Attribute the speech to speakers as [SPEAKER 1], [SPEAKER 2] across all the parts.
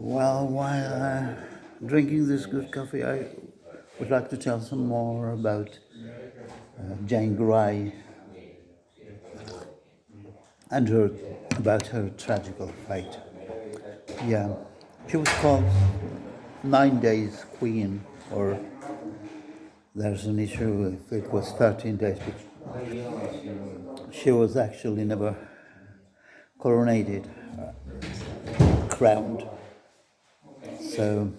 [SPEAKER 1] Well, while drinking this good coffee, I would like to tell some more about Jane Grey and her tragical fate. Yeah, she was called 9 days Queen, or there's an issue if it was 13 days, but she was actually never coronated, crowned. So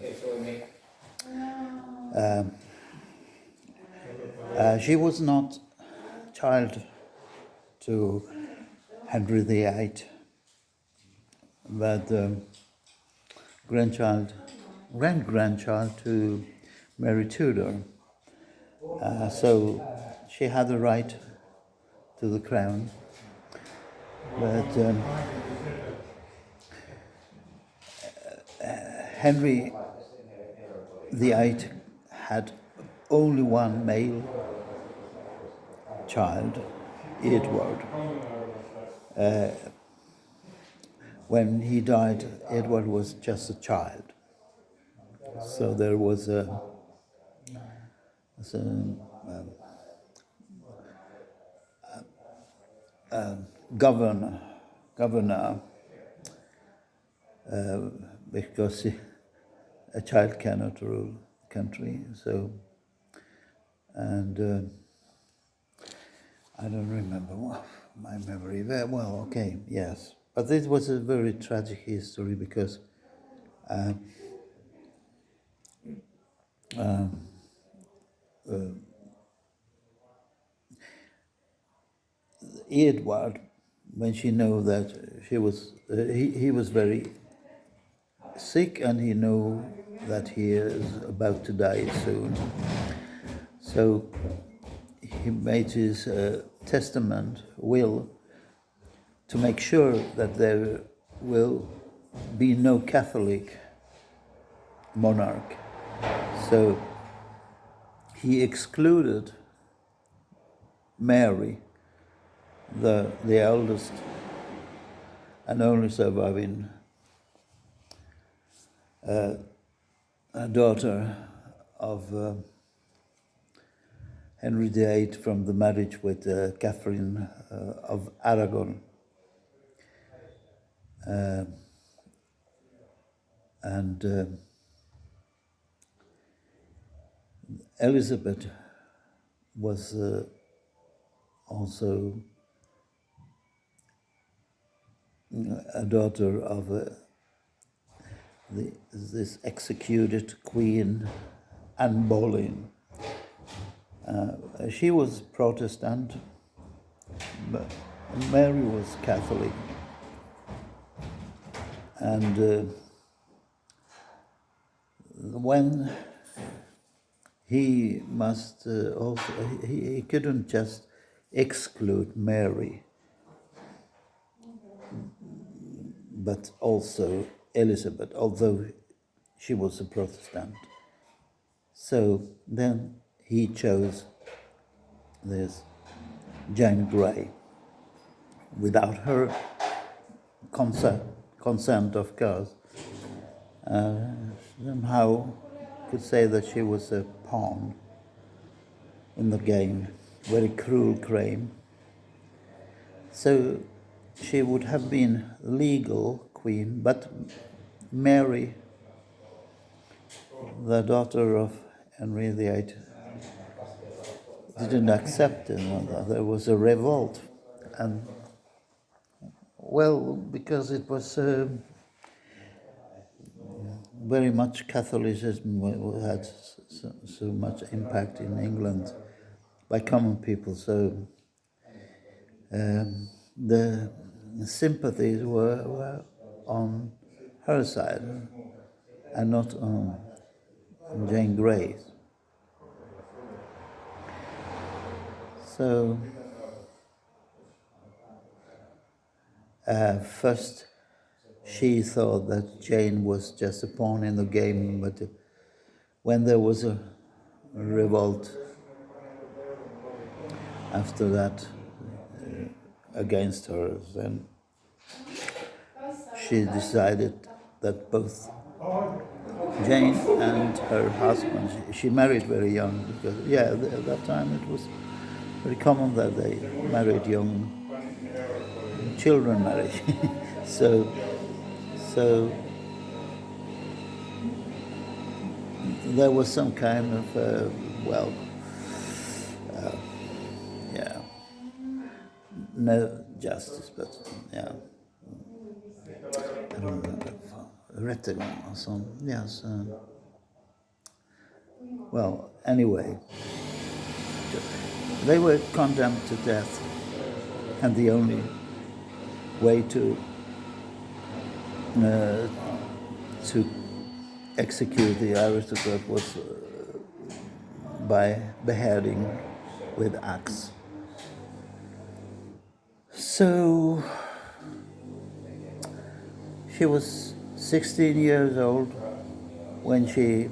[SPEAKER 1] she was not child to Henry VIII, but grand-grandchild to Mary Tudor. So she had the right to the crown, but Henry VIII had only one male child, Edward. When he died, Edward was just a child. So there was a governor, because a child cannot rule a country. So, and I don't remember my memory very well. Okay, yes, but this was a very tragic history because Edward, when she knew that he was very sick and he knew that he is about to die soon. So he made his will to make sure that there will be no Catholic monarch. So he excluded Mary, the eldest and only surviving daughter of Henry VIII from the marriage with Catherine of Aragon. And Elizabeth was also a daughter of this executed Queen Anne Boleyn. She was Protestant, but Mary was Catholic. And when he must also, he couldn't just exclude Mary, but also Elizabeth, although she was a Protestant. So then he chose this Jane Grey, without her consent, of course. Somehow could say that she was a pawn in the game, very cruel game. So she would have been legal queen, but Mary, the daughter of Henry VIII, didn't accept it. There was a revolt, and well, because it was very much Catholicism had so much impact in England by common people. So the sympathies were on her side and not on Jane Grey's. So first she thought that Jane was just a pawn in the game, but when there was a revolt after that against her, then she decided that both Jane and her husband. She married very young because, yeah, at that time it was very common that they married young children marriage. so, so there was some kind of, well, yeah, no justice, but yeah, I don't remember. Rättegång or some, yes. Well, anyway, they were condemned to death, and the only way uh, to execute the aristocrat was by beheading with axe. So she was 16 years old when she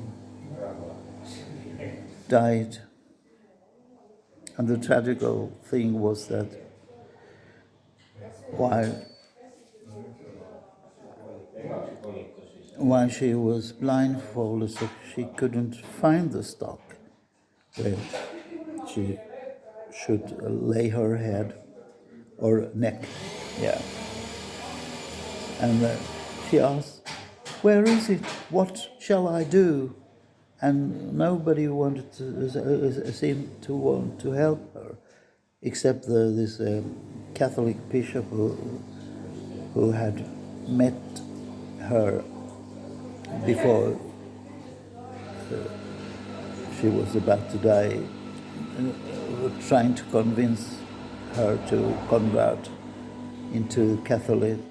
[SPEAKER 1] died, and the tragical thing was that while while she was blindfolded, so she couldn't find the stock where she should lay her head or neck. Yeah. And she asked, "Where is it? What shall I do?" And nobody wanted to seem to want to help her, except this Catholic bishop who had met her before she was about to die, trying to convince her to convert into Catholicism,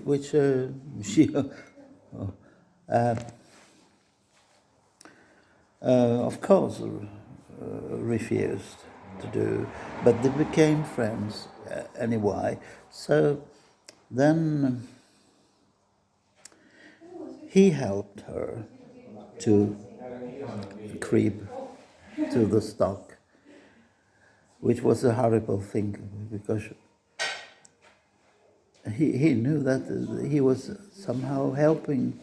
[SPEAKER 1] which she, of course, refused to do. But they became friends anyway. So then he helped her to creep to the stock, which was a horrible thing because he knew that he was somehow helping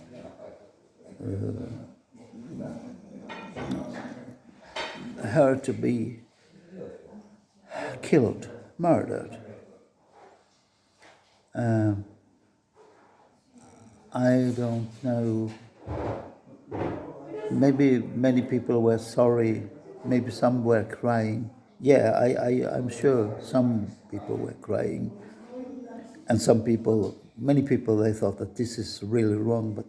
[SPEAKER 1] her to be killed, murdered. I don't know. Maybe many people were sorry. Maybe some were crying. Yeah, I'm sure some people were crying. And some people, many people, they thought that this is really wrong, but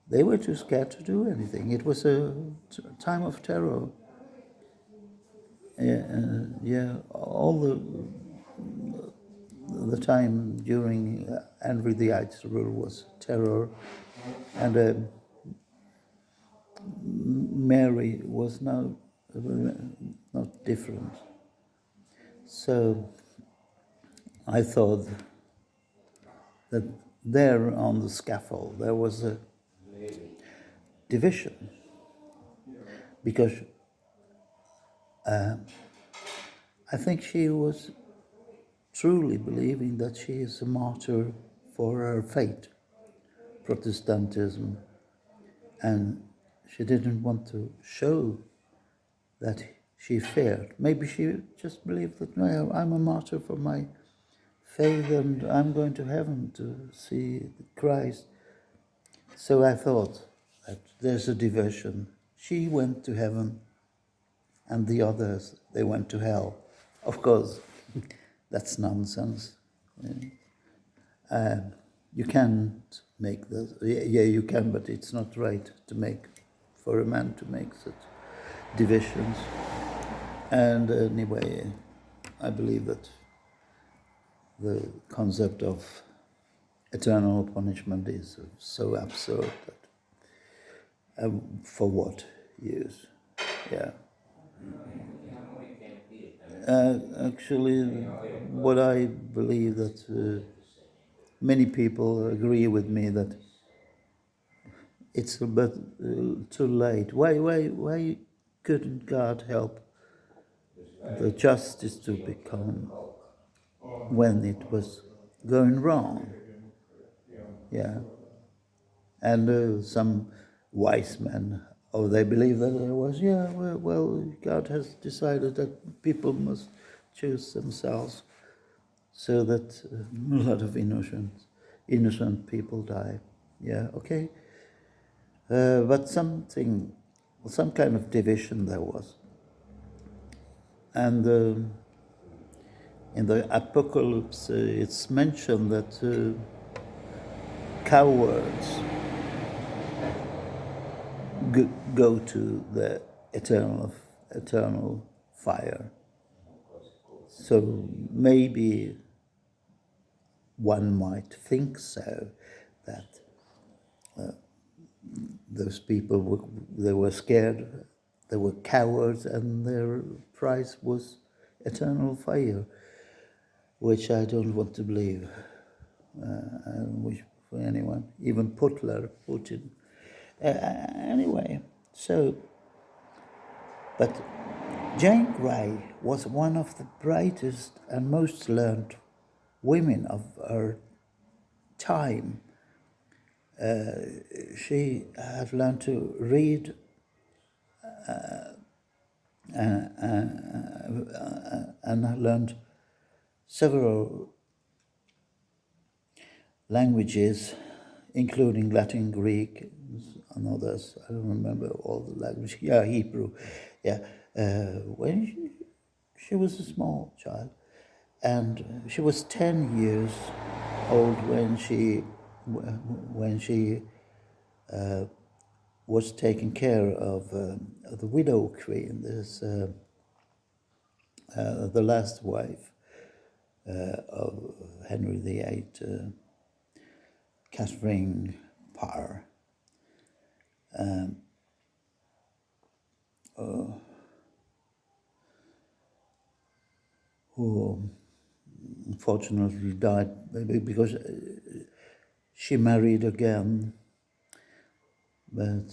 [SPEAKER 1] they were too scared to do anything. It was a time of terror. Yeah, yeah, all the time during Henry VIII's rule was terror, and Mary was not different. So I thought that there on the scaffold there was a division because I think she was truly believing that she is a martyr for her faith, Protestantism, and she didn't want to show that she feared. Maybe she just believed that, no, I'm a martyr for my faith and I'm going to heaven to see Christ. So I thought that there's a division. She went to heaven and the others, they went to hell. Of course, that's nonsense. You can't make this. Yeah, you can, but it's not right to make, for a man to make such divisions. And anyway, I believe that the concept of eternal punishment is so absurd that for what use? Yeah. Actually, what I believe that many people agree with me that it's a bit too late. Why couldn't God help the justice to become when it was going wrong? Yeah. And some wise men, oh, they believe that there was, yeah, well, God has decided that people must choose themselves, so that a lot of innocent people die. Yeah, okay. But some kind of division there was. And in the Apocalypse, it's mentioned that cowards go to the eternal fire. So maybe one might think so, that those people they were scared, they were cowards, and their price was eternal fire, which I don't want to believe. I don't wish for anyone, even Putin. Anyway, so, but Jane Grey was one of the brightest and most learned women of her time. She had learned to read and learned several languages, including Latin, Greek, and others. I don't remember all the languages. Yeah, Hebrew. Yeah, when she was a small child, and she was 10 years old when she was taking care of the widow queen, this the last wife of Henry VIII, Catherine Parr. Who unfortunately died because she married again, but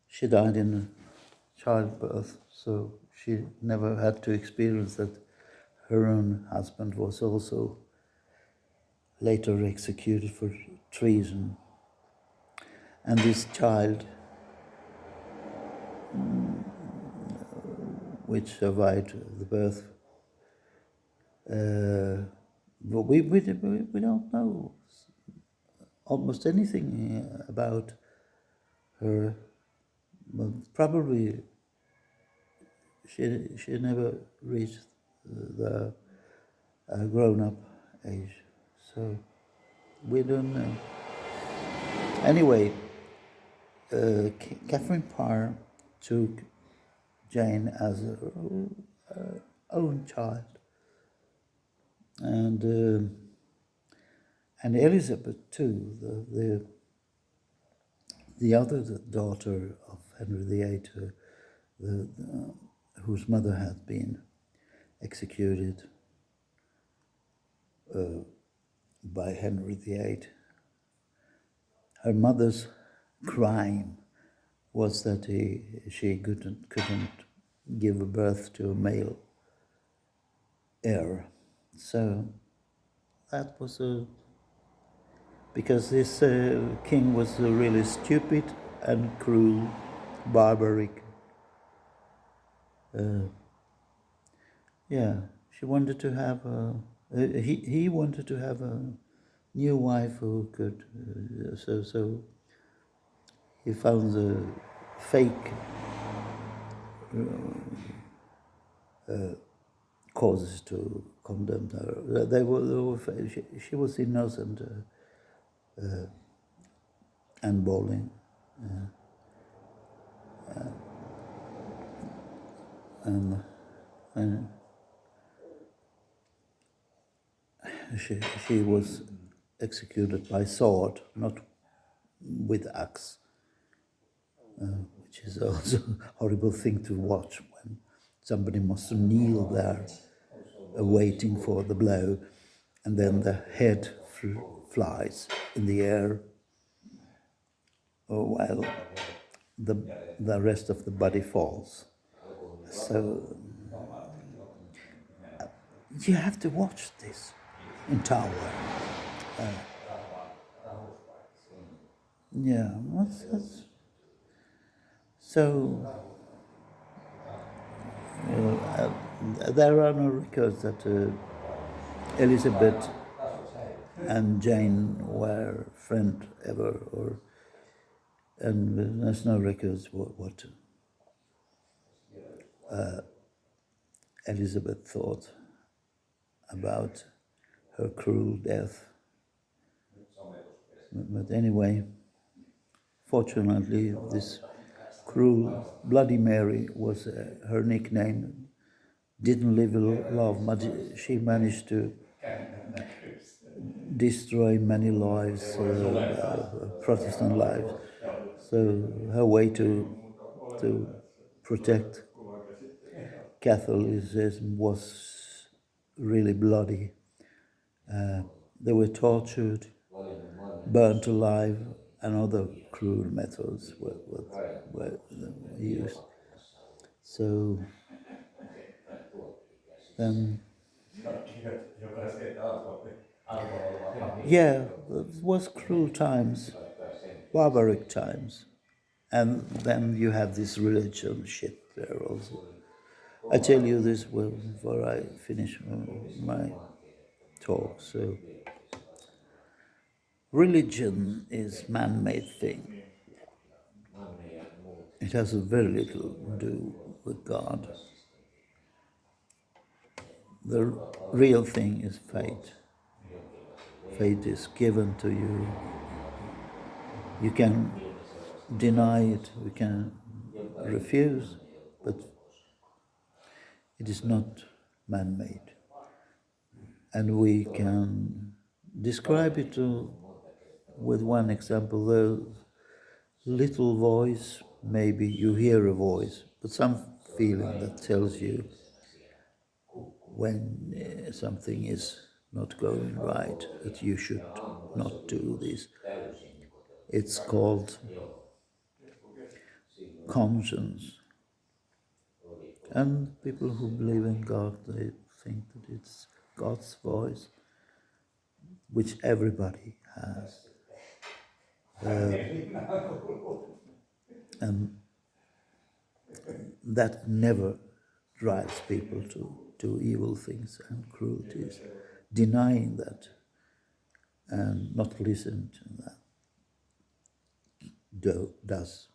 [SPEAKER 1] she died in childbirth, so she never had to experience that her own husband was also later executed for treason. And this child, which survived the birth, but we don't know almost anything about her. Well, probably she never reached the grown-up age, so we don't know. Anyway, Catherine Parr took Jane as her own child, and Elizabeth too, the other daughter of Henry VIII, whose mother had been executed by Henry VIII. Her mother's crime was that she couldn't give birth to a male heir. So that was because this king was really stupid and cruel, barbaric. Yeah, she wanted to have he wanted to have a new wife who could. So he found the fake causes to condemn her. She was innocent and bawling, and she was executed by sword, not with axe, which is also a horrible thing to watch when somebody must kneel there waiting for the blow, and then the head flies in the air while the rest of the body falls. So you have to watch this in Tower. Yeah, so there are no records that Elizabeth and Jane were friend ever, or and there's no records what Elizabeth thought about her cruel death. But anyway, fortunately, this cruel Bloody Mary was her nickname. Didn't live a love, but she managed to destroy many lives, Protestant lives. So her way to protect Catholicism was really bloody. They were tortured, burnt alive, and other cruel methods were used. So then, yeah, it was cruel times, barbaric times. And then you have this religion shit there also. I tell you this before I finish my talk. So, religion is man-made thing. It has very little to do with God. The real thing is fate. Fate is given to you. You can deny it, you can refuse, but it is not man-made. And we can describe it with one example. The little voice, maybe you hear a voice, but some feeling that tells you when something is not going right, that you should not do this. It's called conscience. And people who believe in God, they think that it's God's voice, which everybody has. And that never drives people to do evil things and cruelties. Denying that and not listening to that does.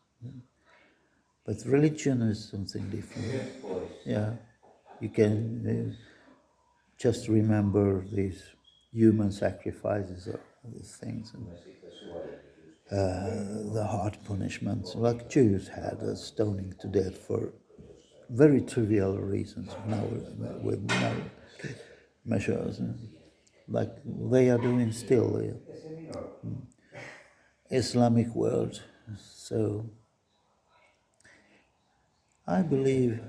[SPEAKER 1] But religion is something different. Yeah, you can just remember these human sacrifices of these things and the hard punishments, like Jews had, stoning to death for very trivial reasons. Now with no measures, like they are doing still in Islamic world. So I believe,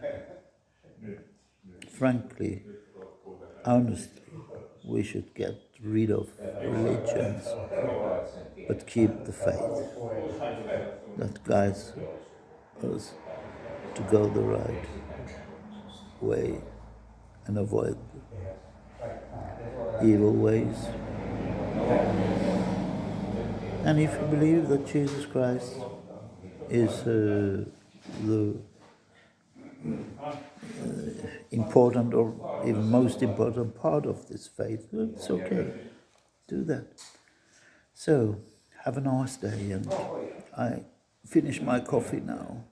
[SPEAKER 1] frankly, honestly, we should get rid of religions, but keep the faith that guides us to go the right way and avoid evil ways. And if you believe that Jesus Christ is the important or even most important part of this faith, it's okay. Do that. So, have a nice day, and I finish my coffee now.